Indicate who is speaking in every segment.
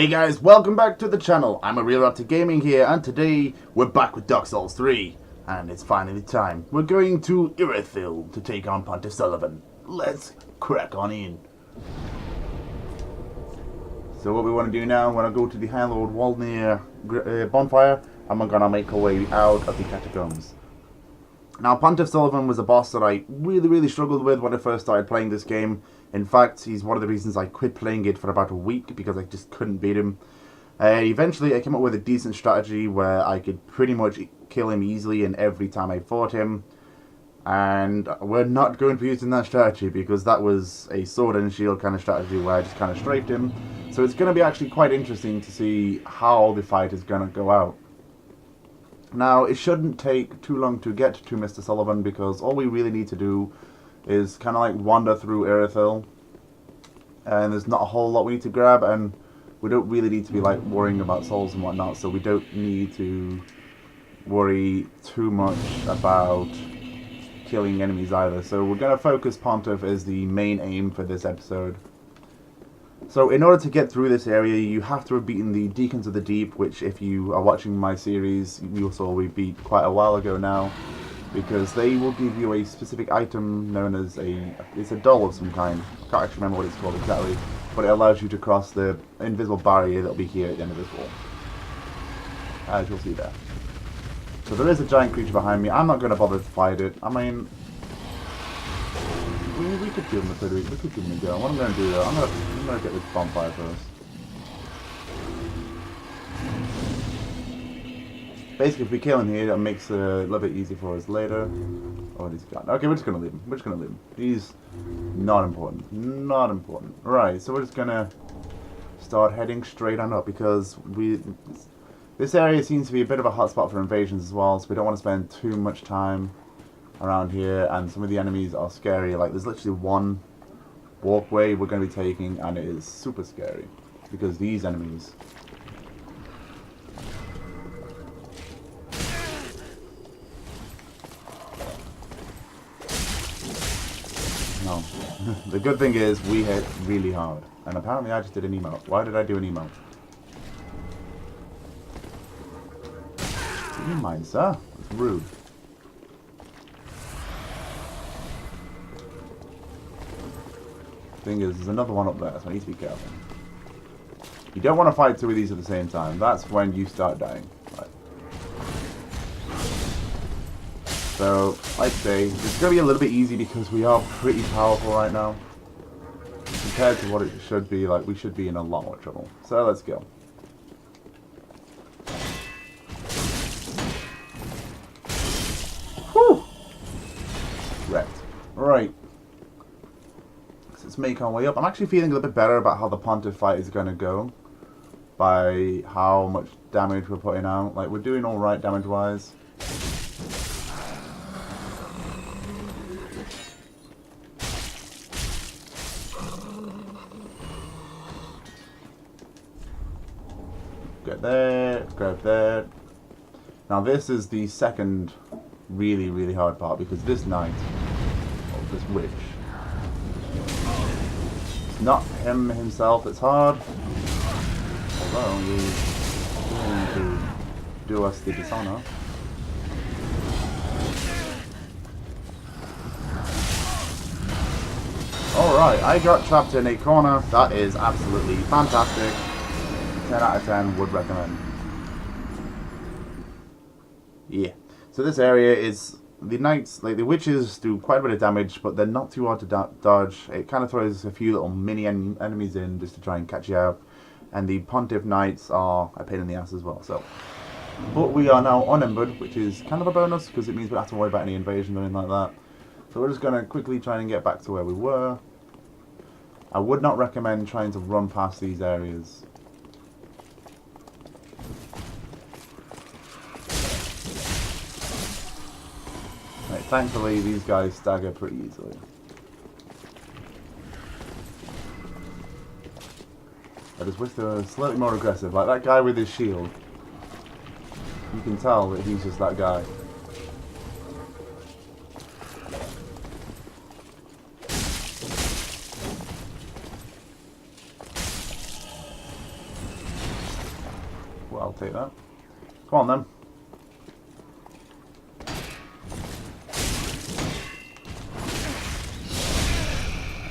Speaker 1: Hey guys, welcome back to the channel. I'm Irithyl Gaming here, and today we're back with Dark Souls 3. And it's finally time. We're going to Irithyl to take on Pontiff Sullivan. Let's crack on in. So what we want to do now, we're going to go to the Hallowed Wall near Bonfire, and we're going to make our way out of the catacombs. Now, Pontiff Sullivan was a boss that I really struggled with when I first started playing this game. In fact, he's one of the reasons I quit playing it for about a week, because I just couldn't beat him. Eventually, I came up with a decent strategy where I could pretty much kill him easily and every time I fought him. And we're not going to be using that strategy, because that was a sword and shield kind of strategy where I just kind of strafed him. So it's going to be actually quite interesting to see how the fight is going to go out. Now, it shouldn't take too long to get to Mr. Sullivan, because all we really need to do is kind of like wander through Irithyl, and there's not a whole lot we need to grab, and we don't really need to be like worrying about souls and whatnot, so we don't need to worry too much about killing enemies either. So we're going to focus Pontiff as the main aim for this episode. So in order to get through this area, you have to have beaten the Deacons of the Deep, which if you are watching my series, you saw we beat quite a while ago now, because they will give you a specific item known as it's a doll of some kind. I can't actually remember what it's called exactly, but it allows you to cross the invisible barrier that will be here at the end of this wall, as you'll see there. So there is a giant creature behind me. I'm not going to bother to fight it. I mean, we could give him a pretty, we could give him a go. What I'm going to do though, I'm going to get this bonfire first. Basically, if we kill him here, that makes it a little bit easier for us later. Oh, he's gone. Okay, we're just going to leave him. We're just going to leave him. He's not important. Not important. Right, so we're just going to start heading straight on up, because this area seems to be a bit of a hotspot for invasions as well, so we don't want to spend too much time around here, and some of the enemies are scary. Like, there's literally one walkway we're going to be taking, and it is super scary, because these enemies... No. The good thing is, we hit really hard, and apparently I just did an emote. Why did I do an emote? Do you mind, sir? It's rude. Thing is, there's another one up there, so I need to be careful. You don't want to fight two of these at the same time. That's when you start dying. Right. So, like I say, it's going to be a little bit easy because we are pretty powerful right now. Compared to what it should be, like, we should be in a lot more trouble. So, let's go. Whew! Wrecked. Right. Let's make our way up. I'm actually feeling a little bit better about how the Pontiff fight is going to go, by how much damage we're putting out. Like, we're doing alright damage-wise. Get there, grab there. Now this is the second really hard part, because this knight, or this witch, not him himself that's hard, although he's going to do us the dishonor. Alright, I got trapped in a corner. That is absolutely fantastic. 10 out of 10 would recommend. Yeah. So this area is... The knights, like the witches, do quite a bit of damage, but they're not too hard to dodge. It kind of throws a few little mini enemies in just to try and catch you out. And the Pontiff knights are a pain in the ass as well. So, but we are now unencumbered, which is kind of a bonus, because it means we don't have to worry about any invasion or anything like that. So we're just going to quickly try and get back to where we were. I would not recommend trying to run past these areas. Thankfully, these guys stagger pretty easily. I just wish they were slightly more aggressive. Like that guy with his shield. You can tell that he's just that guy. take that. Come on then.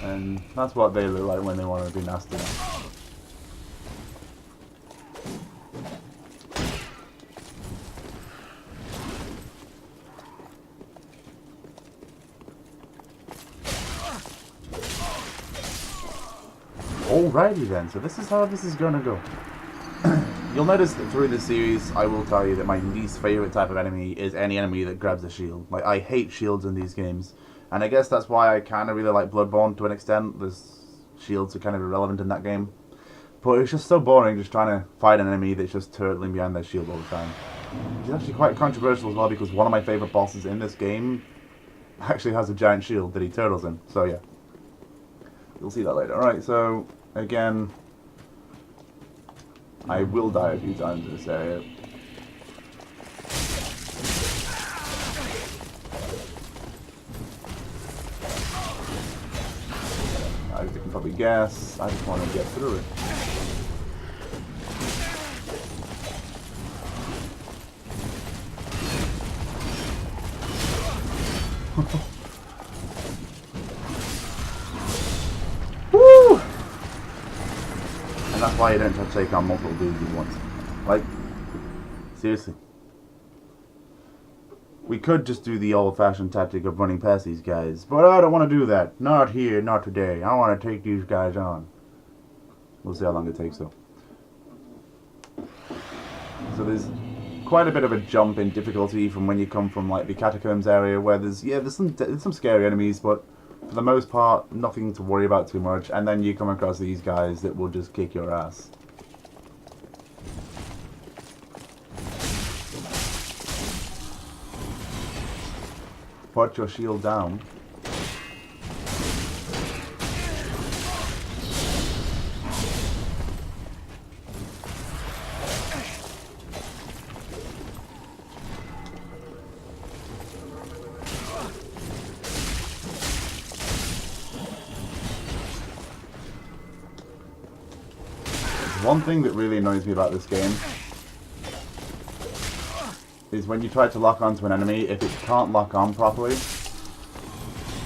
Speaker 1: And that's what they look like when they want to be nasty. Alrighty then, so this is how this is gonna go. You'll notice that through this series, I will tell you that my least favourite type of enemy is any enemy that grabs a shield. Like, I hate shields in these games. And I guess that's why I kind of really like Bloodborne to an extent. Shields are kind of irrelevant in that game. But it's just so boring just trying to fight an enemy that's just turtling behind their shield all the time. Which is actually quite controversial as well, because one of my favourite bosses in this game actually has a giant shield that he turtles in. So yeah. You'll see that later. Alright, so again, I will die a few times in this area. As you can probably guess, I just want to get through it. Woo! And that's why you don't have to take on multiple dudes at once. Like, seriously. We could just do the old-fashioned tactic of running past these guys, but I don't want to do that. Not here, not today. I want to take these guys on. We'll see how long it takes, though. So there's quite a bit of a jump in difficulty from when you come from like the catacombs area, where there's some scary enemies, but for the most part, nothing to worry about too much. And then you come across these guys that will just kick your ass. Put your shield down. One thing that really annoys me about this game is when you try to lock onto an enemy, if it can't lock on properly,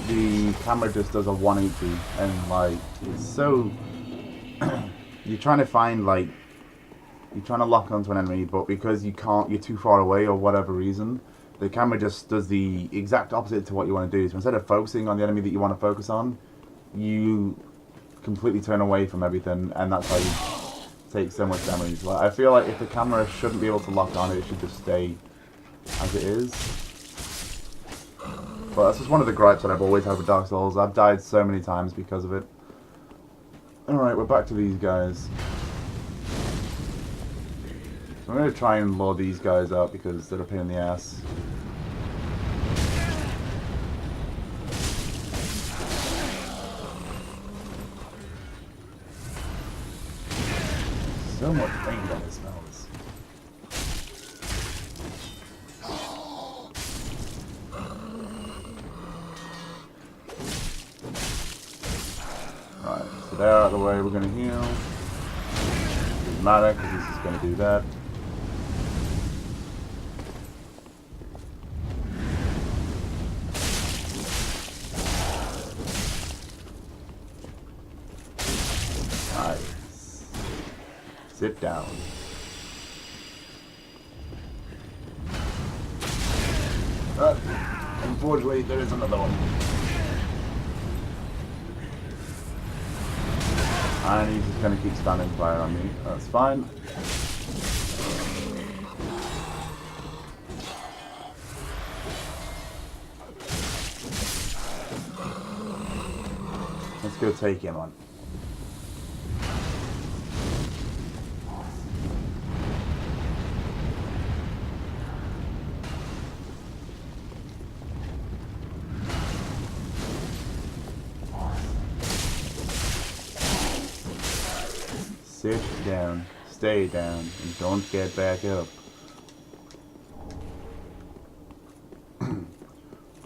Speaker 1: the camera just does a 180, and like, it's so... you're trying to find, like, you're trying to lock onto an enemy, but because you can't, you're too far away or whatever reason, the camera just does the exact opposite to what you want to do. So instead of focusing on the enemy that you want to focus on, you completely turn away from everything, and that's how you take so much damage. Like, I feel like if the camera shouldn't be able to lock on, it should just stay as it is. But that's just one of the gripes that I've always had with Dark Souls. I've died so many times because of it. Alright, we're back to these guys. So I'm going to try and lure these guys out because they're a pain in the ass. So much pain on this smells. Right, so they're out of the way, we're going to heal. Doesn't matter because this is going to do that. Nice. Sit down. Unfortunately, there is another one. And he's just going to keep spamming fire on me. That's fine. Let's go take him on. Sit down, stay down, and don't get back up.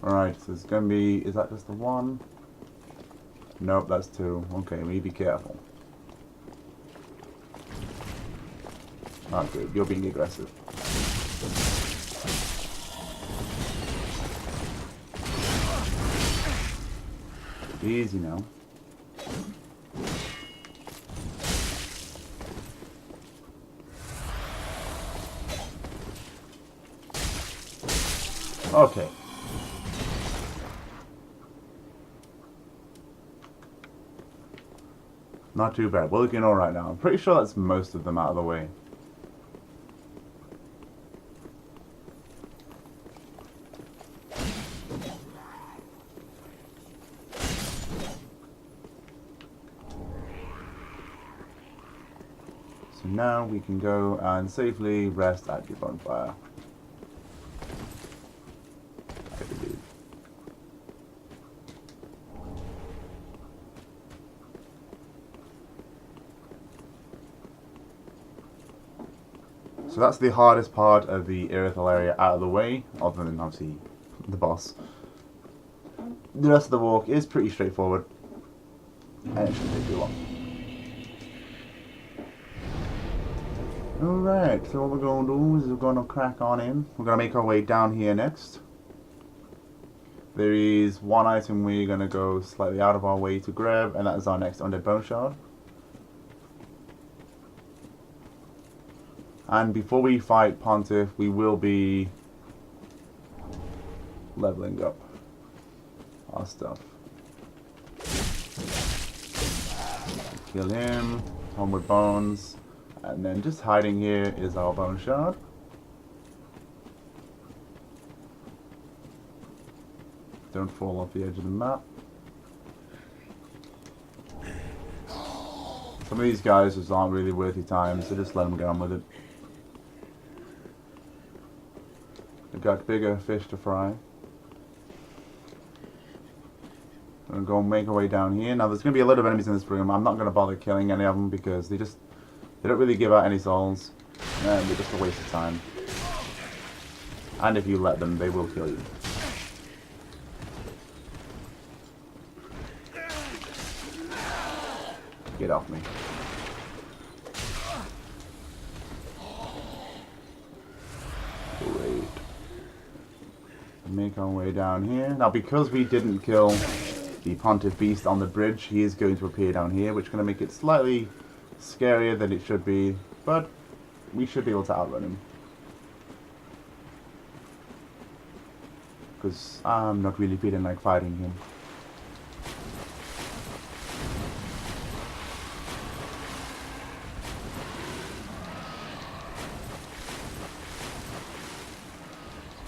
Speaker 1: Alright, so it's gonna be, is that just the one? Nope, that's two. Okay, we need to be careful. Not good. You're being aggressive. Easy now. Okay. Not too bad. We're looking alright now. I'm pretty sure that's most of them out of the way. So now we can go and safely rest at your bonfire. I believe. So that's the hardest part of the Irithyl area out of the way, other than obviously the boss. The rest of the walk is pretty straightforward, and it shouldn't take too long. Alright, so what we're going to do is we're going to crack on in. We're going to make our way down here next. There is one item we're going to go slightly out of our way to grab, and that is our next undead bone shard. And before we fight Pontiff, we will be leveling up our stuff. Kill him, homeward bones. And then just hiding here is our bone shard. Don't fall off the edge of the map. Some of these guys just aren't really worth your time, so just let them get on with it. We've got bigger fish to fry. We're going to go and make our way down here. Now there's going to be a lot of enemies in this room. I'm not going to bother killing any of them because they don't really give out any souls, and they're just a waste of time. And if you let them, they will kill you. Get off me. Great. Make our way down here. Now because we didn't kill the Pontiff beast on the bridge, he is going to appear down here, which is going to make it slightly scarier than it should be, but we should be able to outrun him. Because I'm not really feeling like fighting him.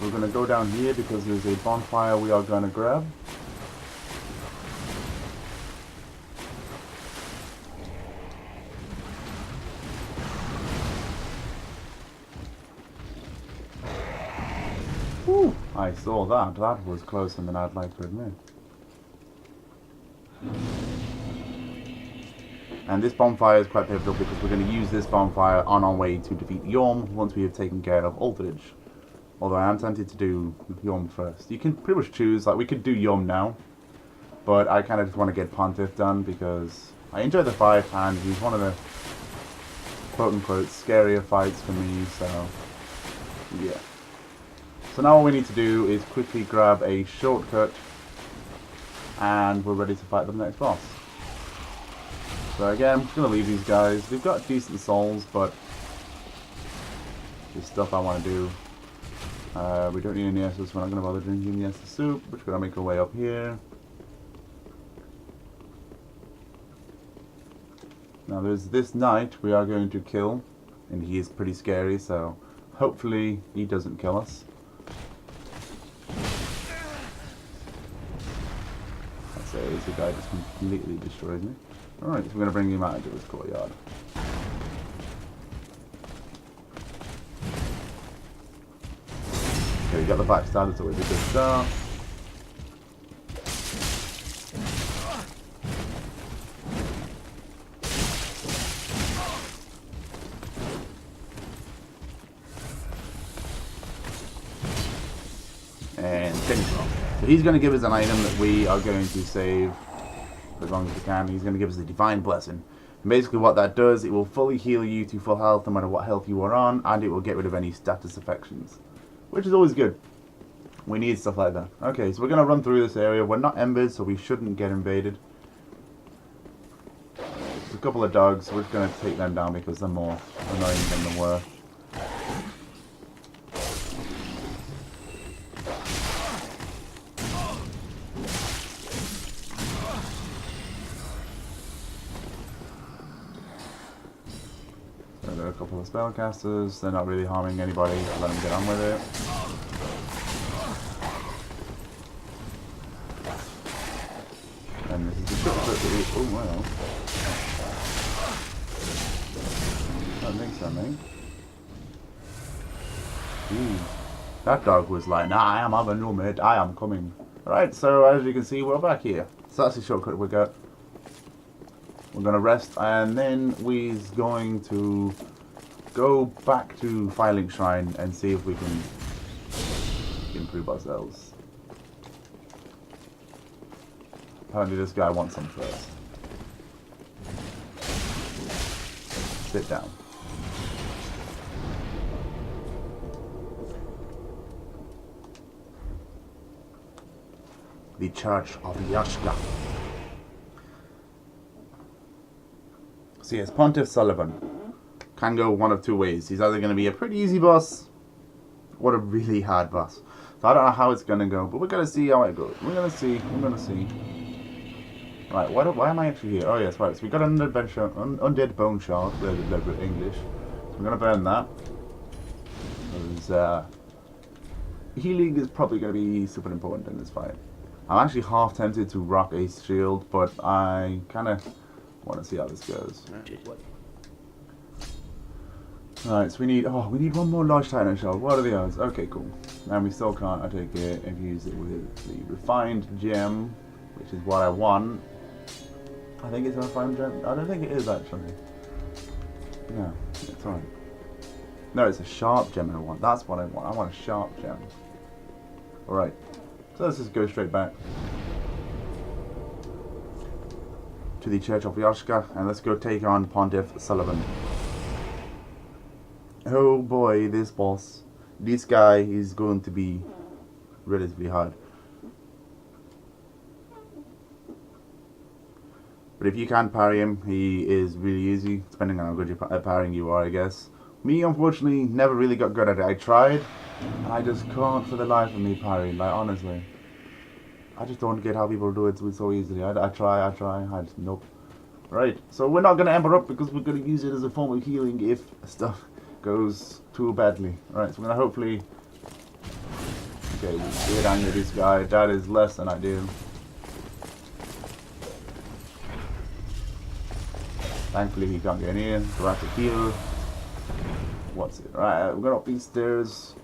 Speaker 1: We're going to go down here because there's a bonfire we are going to grab. Whew, I saw that. That was closer than I'd like to admit. And this bonfire is quite pivotal because we're going to use this bonfire on our way to defeat Yhorm once we have taken care of Aldridge. Although I am tempted to do Yhorm first. You can pretty much choose, like we could do Yhorm now, but I kind of just want to get Pontiff done because I enjoy the fight and he's one of the quote-unquote scarier fights for me, so yeah. So now all we need to do is quickly grab a shortcut and we're ready to fight the next boss. So again, I'm just going to leave these guys. They've got decent souls, but there's stuff I want to do. We don't need any Essos, so we're not going to bother drinking the Essos soup. We're just going to make our way up here. Now there's this knight we are going to kill, and he is pretty scary, so hopefully he doesn't kill us. That's it, the guy just completely destroys me. Alright, so we're going to bring him out into his courtyard. Okay, we got the backstab, that's always a good start. And finish him off. So he's going to give us an item that we are going to save for as long as we can. He's going to give us the Divine Blessing. Basically what that does, it will fully heal you to full health no matter what health you are on, and it will get rid of any status affections, which is always good. We need stuff like that. Okay, so we're going to run through this area. We're not embered, so we shouldn't get invaded. There's a couple of dogs, we're just going to take them down because they're more annoying than they were. A couple of spellcasters, they're not really harming anybody, let them get on with it. And this is the shortcut that we... Oh, well. I don't think so, mate. Ooh. That dog was like, nah, I am having no mate, I am coming. Right, so as you can see, we're back here. So that's the shortcut we got. We're going to rest, and then we're going to go back to Firelink Shrine and see if we can improve ourselves. Apparently this guy wants some first. Sit down. The Church of Yashka. So yes, Pontiff Sullivan can go one of two ways. He's either going to be a pretty easy boss or a really hard boss. So I don't know how it's going to go, but we're going to see how it goes. We're going to see. We're going to see. Right, why am I actually here? Oh yes, right. So we got an undead bone shard, English. So we're going to burn that. Because healing is probably going to be super important in this fight. I'm actually half tempted to rock a shield, but I kind of want to see how this goes. Alright, so we need one more large titan shell. What are the odds? Okay, cool. And we still can't, I take it, infuse it with the refined gem, which is what I want. I think it's a refined gem. I don't think it is actually. Yeah, it's right. No, it's a sharp gem I want. That's what I want. I want a sharp gem. Alright. So let's just go straight back to the Church of Yashka, and let's go take on Pontiff Sullivan. Oh boy, this boss. This guy is going to be relatively hard. But if you can parry him, he is really easy, depending on how good at parrying you are, I guess. Me, unfortunately, never really got good at it. I tried, and I just can't for the life of me parry, like, honestly. I just don't get how people do it so easily. I try, nope. Right, so we're not going to ember up because we're going to use it as a form of healing if stuff goes too badly. Alright, so we're going to hopefully... Okay, get angry this guy. That is less than ideal. Thankfully he can't get in, so I have to heal. What's it? Alright, we're going up these stairs.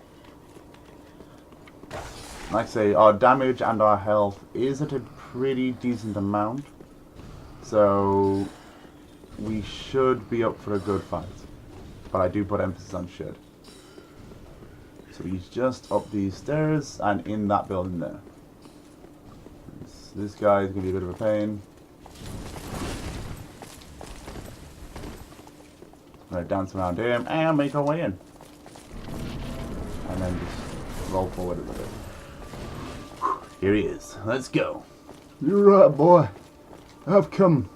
Speaker 1: Like I say, our damage and our health is at a pretty decent amount. So we should be up for a good fight. But I do put emphasis on should. So he's just up these stairs and in that building there. This guy is going to be a bit of a pain. I'm going to dance around him and make our way in. And then just roll forward a little bit. Here he is. Let's go.
Speaker 2: You're right, boy. I've come.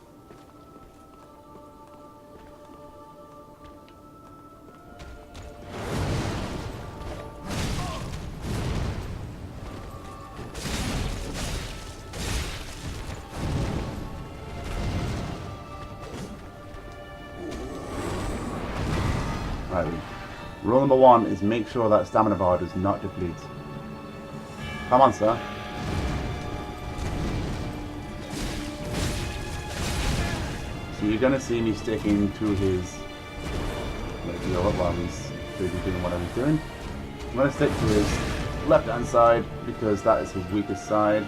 Speaker 1: Right. Rule number one is make sure that stamina bar does not deplete. Come on, sir. So you're gonna see me sticking to his. Let's go up while he's busy doing whatever he's doing. I'm gonna stick to his left hand side because that is his weakest side.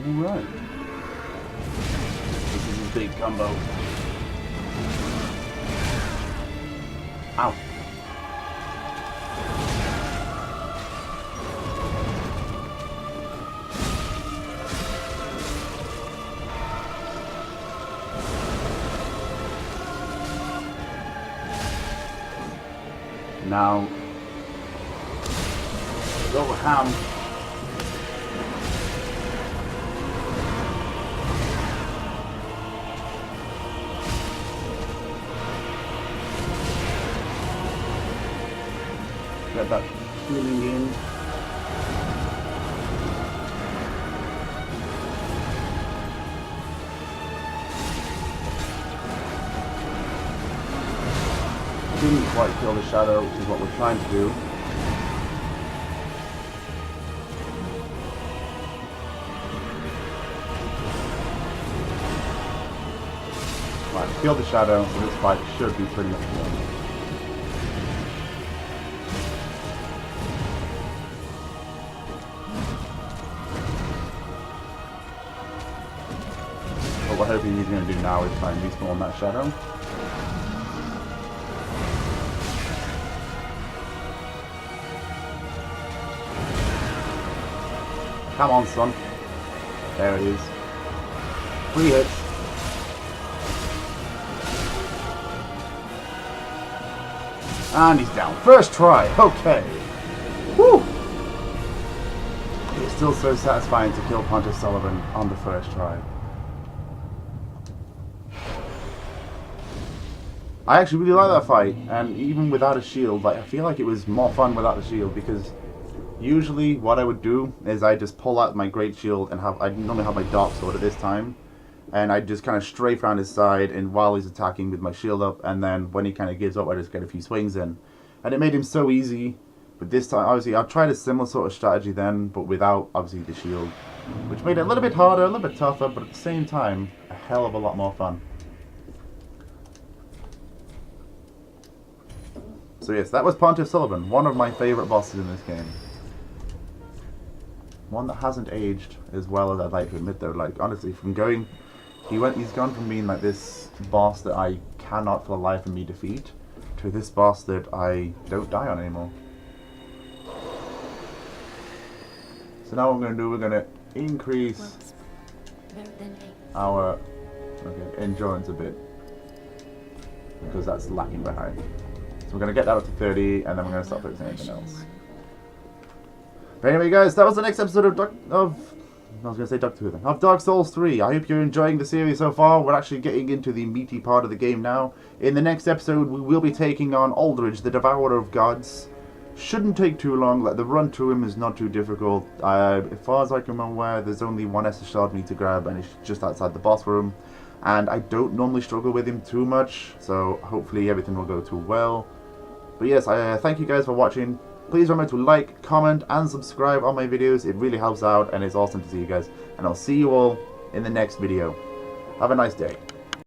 Speaker 1: Alright. This is his big combo. Ow. Now, go with ham. Get that feeling in. Didn't quite kill the shadow, which is what we're trying to do. Right, killed the shadow, so this fight should be pretty much done. What we're hoping he's going to do now is try and respawn that shadow. Come on, son. There it is. 3 hits. And he's down. First try. Okay. Woo! It's still so satisfying to kill Pontiff Sullivan on the first try. I actually really like that fight, and even without a shield, like I feel like it was more fun without the shield, because usually what I would do is I just pull out my great shield and I normally have my dark sword at this time, and I just kind of strafe around his side and while he's attacking with my shield up, and then when he kind of gives up I just get a few swings in, and it made him so easy. But this time obviously I tried a similar sort of strategy then, but without obviously the shield, which made it a little bit harder, a little bit tougher, but at the same time a hell of a lot more fun. So yes, that was Pontiff Sullivan, one of my favourite bosses in this game. One that hasn't aged as well as I'd like to admit though. Like honestly, he's gone from being like this boss that I cannot for the life of me defeat, to this boss that I don't die on anymore. So now what we're going to do, we're going to increase our endurance a bit, because that's lacking behind. So we're going to get that up to 30, and then we're going to start fixing anything else. But anyway guys, that was the next episode of Dark Souls 3. I hope you're enjoying the series so far. We're actually getting into the meaty part of the game now. In the next episode, we will be taking on Aldridge, the Devourer of Gods. Shouldn't take too long, like the run to him is not too difficult. As far as I can remember, there's only one Estus shard we need to grab, and it's just outside the boss room. And I don't normally struggle with him too much, so hopefully everything will go too well. But yes, I thank you guys for watching. Please remember to like, comment, and subscribe on my videos. It really helps out, and it's awesome to see you guys. And I'll see you all in the next video. Have a nice day.